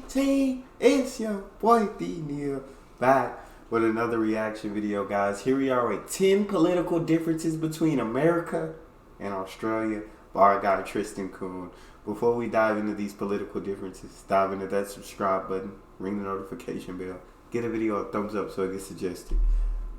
team, it's your boy Neal back with another reaction video, guys. Here we are with 10 political differences between America and Australia by our guy Tristan Kuhn. Before we dive into these political differences, dive into that subscribe button, ring the notification bell, get a video a thumbs up so it gets suggested.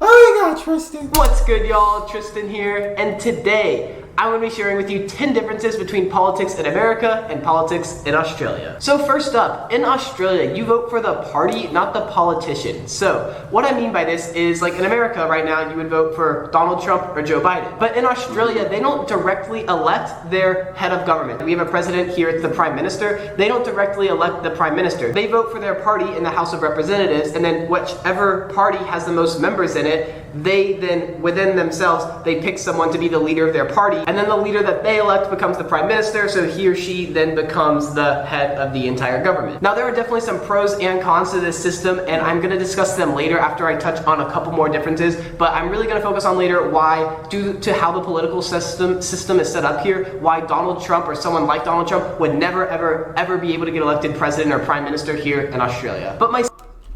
Oh my god, Tristan! What's good, y'all? Tristan here, and today I'm going to be sharing with you 10 differences between politics in America and politics in Australia. So first up, in Australia, you vote for the party, not the politician. So what I mean by this is, like in America right now, you would vote for Donald Trump or Joe Biden. But in Australia, they don't directly elect their head of government. We have a president here, it's the Prime Minister. They don't directly elect the Prime Minister. They vote for their party in the House of Representatives, and then whichever party has the most members in it, they then, within themselves, they pick someone to be the leader of their party, and then the leader that they elect becomes the Prime Minister, so he or she then becomes the head of the entire government. Now, there are definitely some pros and cons to this system, and I'm going to discuss them later after I touch on a couple more differences, but I'm really going to focus on later why, due to how the political system is set up here, why Donald Trump or someone like Donald Trump would never, ever be able to get elected president or prime minister here in Australia. But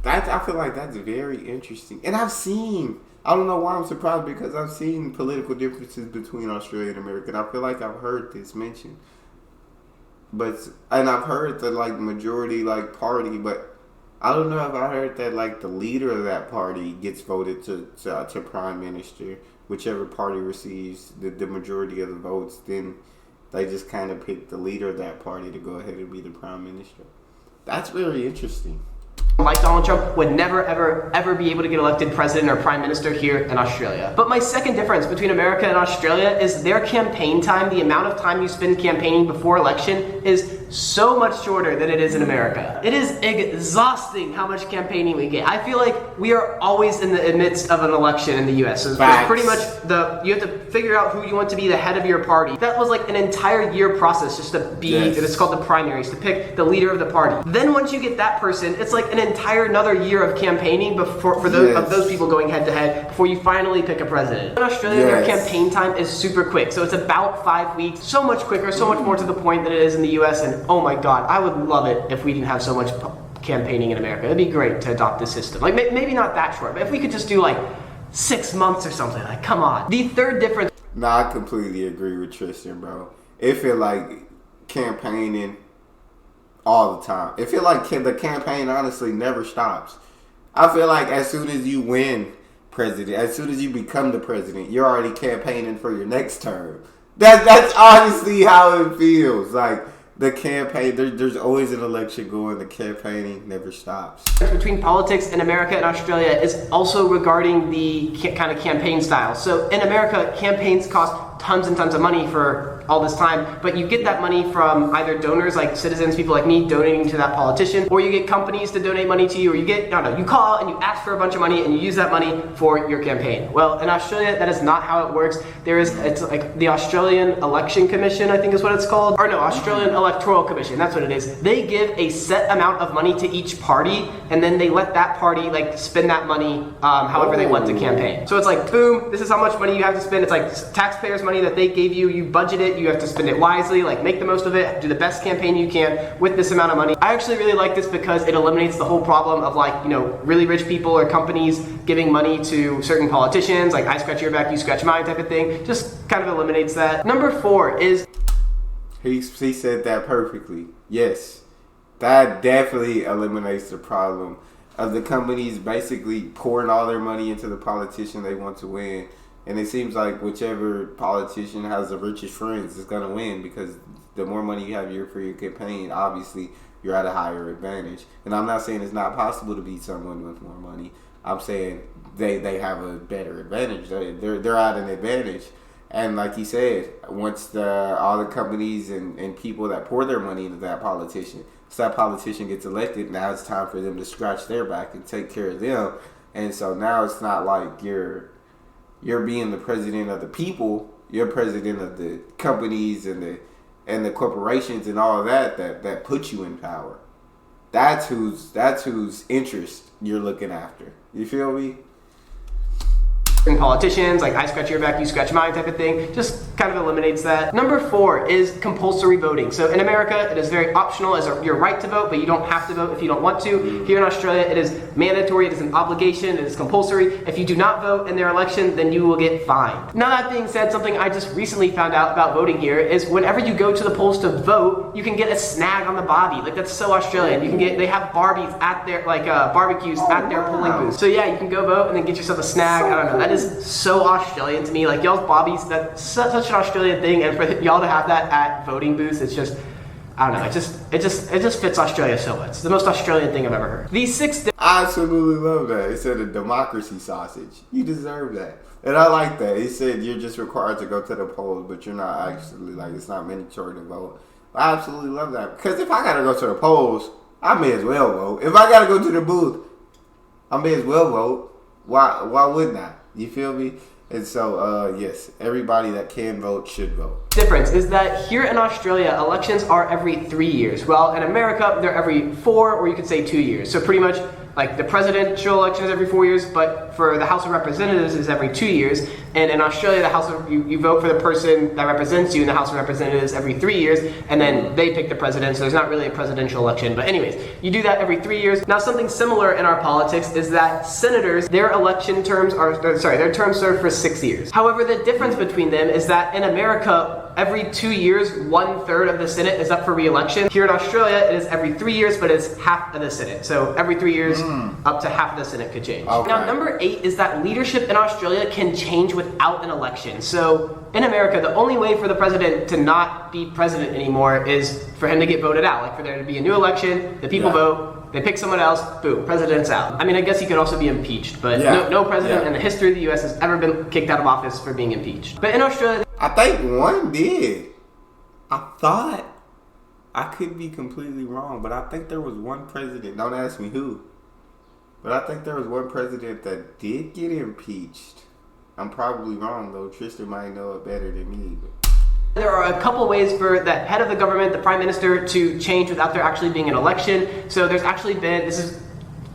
I feel like that's very interesting. And I don't know why I'm surprised, because I've seen political differences between Australia and America. And I feel like I've heard this mentioned. And I've heard that like majority like party, but I don't know if I heard that like the leader of that party gets voted to prime minister. Whichever party receives the majority of the votes, then they just kind of pick the leader of that party to go ahead and be the prime minister. That's very interesting. Like Donald Trump would never, ever be able to get elected president or prime minister here in Australia. But my second difference between America and Australia is their campaign time. The amount of time you spend campaigning before election is so much shorter than it is in America. It is exhausting how much campaigning we get. I feel like we are always in the midst of an election in the US. So it's pretty much you have to figure out who you want to be the head of your party. That was like an entire year process just to be, it's called the primaries, to pick the leader of the party. Then once you get that person, it's like an entire another year of campaigning for those people going head to head before you finally pick a president. In Australia, their campaign time is super quick. So it's about 5 weeks, so much quicker, so much more to the point than it is in the US. And oh my God, I would love it if we didn't have so much campaigning in America. It'd be great to adopt this system. Like maybe not that short, but if we could just do like 6 months or something, like come on. The third difference. Nah, I completely agree with Tristan, bro. It feel like campaigning all the time. It feel like the campaign honestly never stops. I feel like as soon as you win president, as soon as you become the president, you're already campaigning for your next term. That's honestly how it feels. Like the campaign, there's always an election going. The campaigning never stops. Between politics in America and Australia is also regarding the kind of campaign style. So in America, campaigns cost tons and tons of money for all this time, but you get that money from either donors like citizens, people like me donating to that politician, or you get companies to donate money to you, or you get, you call and you ask for a bunch of money and you use that money for your campaign. Well, in Australia, that is not how it works. It's like the Australian Election Commission, I think is what it's called, or no, Australian Electoral Commission, that's what it is. They give a set amount of money to each party, and then they let that party like spend that money however they want to campaign. So it's like, boom, this is how much money you have to spend. It's like taxpayers' money that they gave you, you budget it, you have to spend it wisely, like make the most of it, do the best campaign you can with this amount of money. I actually really like this because it eliminates the whole problem of like, really rich people or companies giving money to certain politicians, like I scratch your back, you scratch mine type of thing. Just kind of eliminates that. Number 4 is... He said that perfectly. Yes. That definitely eliminates the problem of the companies basically pouring all their money into the politician they want to win. And it seems like whichever politician has the richest friends is going to win, because the more money you have for your campaign, obviously you're at a higher advantage. And I'm not saying it's not possible to beat someone with more money. I'm saying they have a better advantage. They're at an advantage. And like he said, once all the companies and people that pour their money into that politician, so that politician gets elected, now it's time for them to scratch their back and take care of them. And so now it's not like you're being the president of the people. You're president of the companies and the corporations and all of that put you in power. That's whose interest you're looking after. You feel me? politicians, like I scratch your back, you scratch mine type of thing. Just kind of eliminates that. Number 4 is compulsory voting. So in America, it is very optional as your right to vote, but you don't have to vote if you don't want to. Here in Australia, it is mandatory, it is an obligation, it is compulsory. If you do not vote in their election, then you will get fined. Now that being said, something I just recently found out about voting here is whenever you go to the polls to vote, you can get a snag on the bobby. Like that's so Australian. They have Barbies at their, barbecues at their polling booths. So yeah, you can go vote and then get yourself a snag. I don't know, that is so Australian to me. Like y'all's bobbies, that's such an Australian thing, and for y'all to have that at voting booths, it's just, I don't know, it just fits Australia so much. It's the most Australian thing I've ever heard. These 6 I absolutely love that. It said a democracy sausage. You deserve that. And I like that. He said you're just required to go to the polls, but you're not actually, it's not mandatory to vote. I absolutely love that. Because if I got to go to the polls, I may as well vote. If I got to go to the booth, I may as well vote. Why wouldn't I? You feel me? And so, yes, everybody that can vote should vote. Difference is that here in Australia, elections are every 3 years. Well, in America, they're every 4 or you could say 2 years. So pretty much like the presidential election is every 4 years, but for the House of Representatives is every 2 years. And in Australia, you vote for the person that represents you in the House of Representatives every 3 years, and then they pick the president. So there's not really a presidential election. But anyways, you do that every 3 years. Now, something similar in our politics is that senators, their terms serve for 6 years. However, the difference between them is that in America, every 2 years, 1/3 of the Senate is up for re-election. Here in Australia, it is every 3 years, but it's half of the Senate. So every 3 years, up to half of the Senate could change. Okay. Now, number 8 is that leadership in Australia can change without an election. So in America, the only way for the president to not be president anymore is for him to get voted out. Like for there to be a new election, the people vote, they pick someone else, boom, president's out. I mean, I guess he could also be impeached, but no president in the history of the U.S. has ever been kicked out of office for being impeached. But in Australia, I think one did. I could be completely wrong, but I think there was one president, don't ask me who, but I think there was one president that did get impeached. I'm probably wrong though. Tristan might know it better than me. But there are a couple ways for the head of the government, the prime minister, to change without there actually being an election. So there's actually been, this is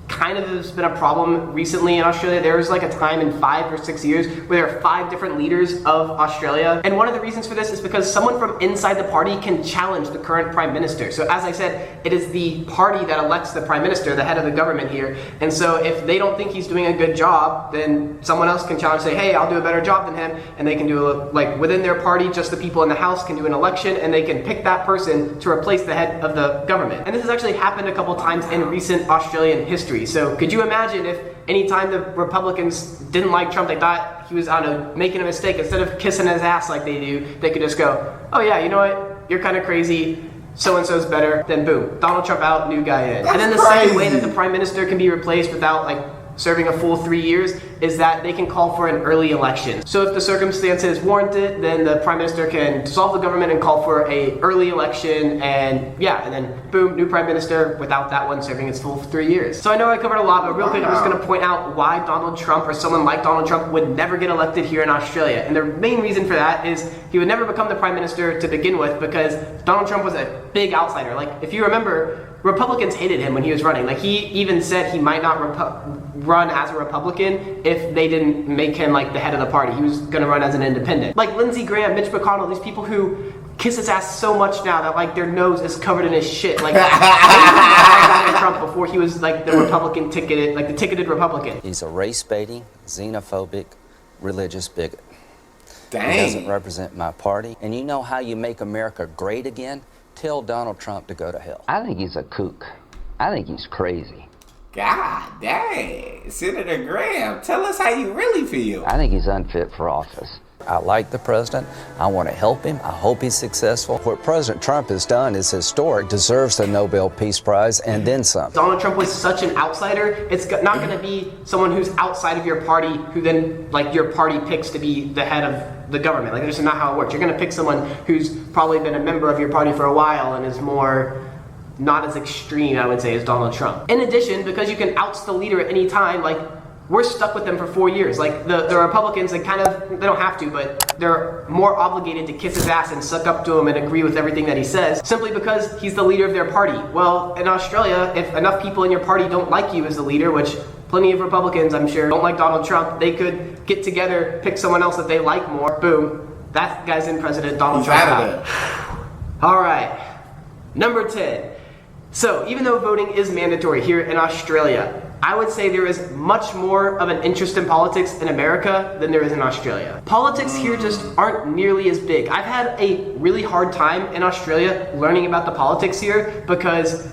kind of has been a problem recently in Australia. There was like a time in 5 or 6 years where there are 5 different leaders of Australia. And one of the reasons for this is because someone from inside the party can challenge the current prime minister. So as I said, it is the party that elects the prime minister, the head of the government here. And so if they don't think he's doing a good job, then someone else can challenge, say, hey, I'll do a better job than him. And they can do, within their party, just the people in the House can do an election and they can pick that person to replace the head of the government. And this has actually happened a couple times in recent Australian history. So could you imagine if any time the Republicans didn't like Trump, they thought he was, making a mistake, instead of kissing his ass like they do, they could just go, oh yeah, you know what, you're kind of crazy, so-and-so's better, then boom, Donald Trump out, new guy in. And then the second way that the prime minister can be replaced without serving a full 3 years is that they can call for an early election. So if the circumstances warrant it, then the prime minister can dissolve the government and call for a early election, and then boom, new prime minister without that one serving its full 3 years. So I know I covered a lot, but real quick, I'm just going to point out why Donald Trump or someone like Donald Trump would never get elected here in Australia. And the main reason for that is he would never become the prime minister to begin with, because Donald Trump was a big outsider. If you remember, Republicans hated him when he was running. He even said he might not run as a Republican if they didn't make him the head of the party. He was going to run as an independent. Lindsey Graham, Mitch McConnell, these people who kiss his ass so much now that their nose is covered in his shit. Trump before he was the Republican ticketed, the ticketed Republican. He's a race-baiting, xenophobic, religious bigot. Dang. He doesn't represent my party. And you know how you make America great again? Tell Donald Trump to go to hell. I think he's a kook. I think he's crazy. God dang. Senator Graham, tell us how you really feel. I think he's unfit for office. I like the president. I want to help him. I hope he's successful. What President Trump has done is historic, deserves the Nobel Peace Prize, and then some. Donald Trump was such an outsider. It's not going to be someone who's outside of your party who then, your party picks to be the head of the government. That's just not how it works. You're going to pick someone who's probably been a member of your party for a while and is more not as extreme, I would say, as Donald Trump. In addition, because you can oust the leader at any time, we're stuck with them for 4 years. The Republicans, they don't have to, but they're more obligated to kiss his ass and suck up to him and agree with everything that he says, simply because he's the leader of their party. Well, in Australia, if enough people in your party don't like you as the leader, which plenty of Republicans, I'm sure, don't like Donald Trump. They could get together, pick someone else that they like more. Boom. That guy's in president. Donald Trump out. All right. Number 10. So, even though voting is mandatory here in Australia, I would say there is much more of an interest in politics in America than there is in Australia. Politics here just aren't nearly as big. I've had a really hard time in Australia learning about the politics here because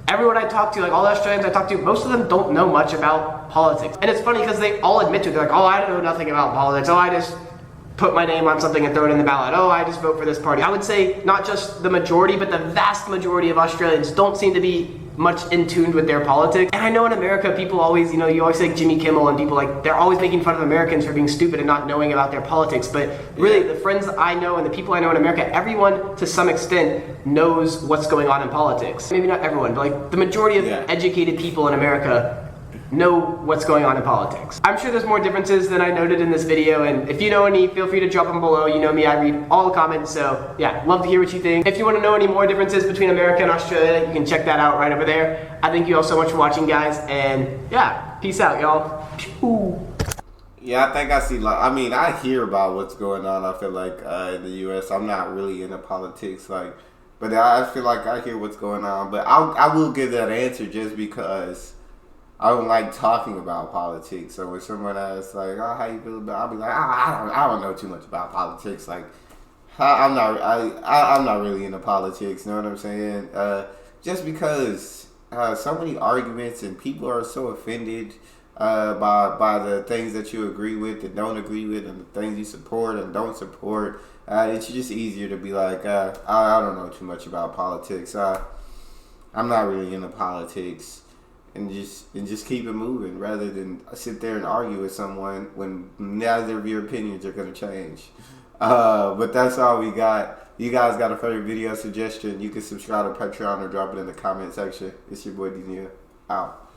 everyone I talk to, like all the Australians I talk to, most of them don't know much about politics. And it's funny because they all admit to it. They're like, oh, I know nothing about politics. Oh, I just put my name on something and throw it in the ballot. Oh, I just vote for this party. I would say not just the majority, but the vast majority of Australians don't seem to be much in tune with their politics. And I know in America, people always, you always say Jimmy Kimmel and people like, they're always making fun of Americans for being stupid and not knowing about their politics. But really, the friends I know and the people I know in America, everyone to some extent knows what's going on in politics. Maybe not everyone, but like the majority of educated people in America know what's going on in politics. I'm sure there's more differences than I noted in this video, and if you know any, feel free to drop them below. You know me, I read all the comments, so yeah, love to hear what you think. If you want to know any more differences between America and Australia, you can check that out right over there. I thank you all so much for watching, guys, and yeah, peace out, y'all. Yeah, I think I see, I hear about what's going on, I feel like, in the U.S. I'm not really into politics, but I feel like I hear what's going on, but I will give that answer just because I don't like talking about politics. So when someone asks, like, oh, how you feel about it? I'll be like, I don't know too much about politics. Like, I'm not really into politics. You know what I'm saying? Just because so many arguments and people are so offended by the things that you agree with and don't agree with, and the things you support and don't support. It's just easier to be like, I don't know too much about politics. I'm not really into politics. And just keep it moving rather than sit there and argue with someone when neither of your opinions are going to change. But that's all we got. You guys got a favorite video suggestion, you can subscribe to Patreon or drop it in the comment section. It's your boy Neal. Out.